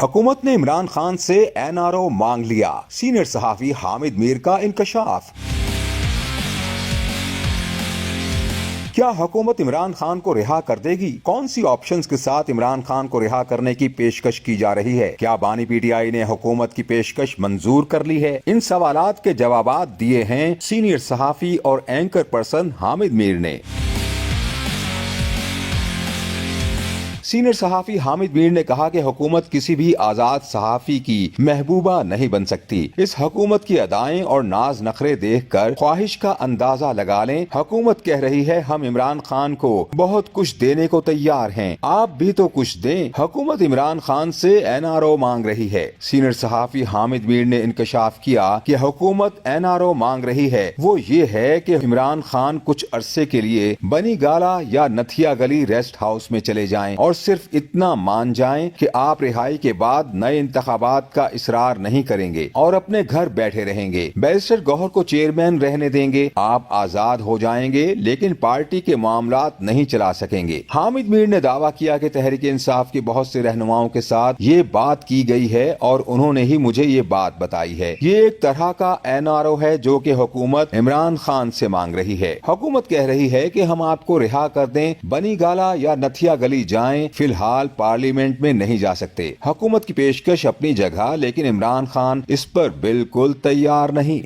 हुकूमत ने इमरान खान से NRO मांग लिया, सीनियर सहाफी हामिद मीर का इंकशाफ। क्या हुकूमत इमरान खान को रिहा कर देगी? कौन सी ऑप्शंस के साथ इमरान खान को रिहा करने की पेशकश की जा रही है? क्या बानी PTI ने हुकूमत की पेशकश मंजूर कर ली है? इन सवालात के जवाबात दिए हैं सीनियर सहाफी और एंकर पर्सन हामिद मीर ने। सीनियर सहाफी हामिद मीर ने कहा कि हुकूमत किसी भी आजाद सहाफी की महबूबा नहीं बन सकती। इस हुकूमत की अदाएं और नाज नखरे देखकर ख्वाहिश का अंदाजा लगा लें। हुकूमत कह रही है हम इमरान खान को बहुत कुछ देने को तैयार हैं, आप भी तो कुछ दें। हुकूमत इमरान खान से NRO मांग रही है। सीनियर सहाफी हामिद मीर ने इंकशाफ किया कि हुकूमत NRO मांग रही है वो ये है कि इमरान खान कुछ अरसे के लिए बनी गाला या नथिया गली रेस्ट हाउस में चले जाएं और सिर्फ इतना मान जाएं कि आप रिहाई के बाद नए इंतखाबात का इसरार नहीं करेंगे और अपने घर बैठे रहेंगे। बैरिस्टर गौहर को चेयरमैन रहने देंगे, आप आजाद हो जाएंगे लेकिन पार्टी के मामलात नहीं चला सकेंगे। हामिद मीर ने दावा किया कि तहरीक इंसाफ के बहुत से रहनुमाओं के साथ ये बात की गई है और उन्होंने ही मुझे ये बात बताई है। ये एक तरह का NRO है जो कि हुकूमत इमरान खान से मांग रही है। हुकूमत कह रही है कि हम आपको रिहा कर दें, बनी गाला या नथिया गली जाएं, फिलहाल पार्लियामेंट में नहीं जा सकते। हुकूमत की पेशकश अपनी जगह, लेकिन इमरान खान इस पर बिल्कुल तैयार नहीं।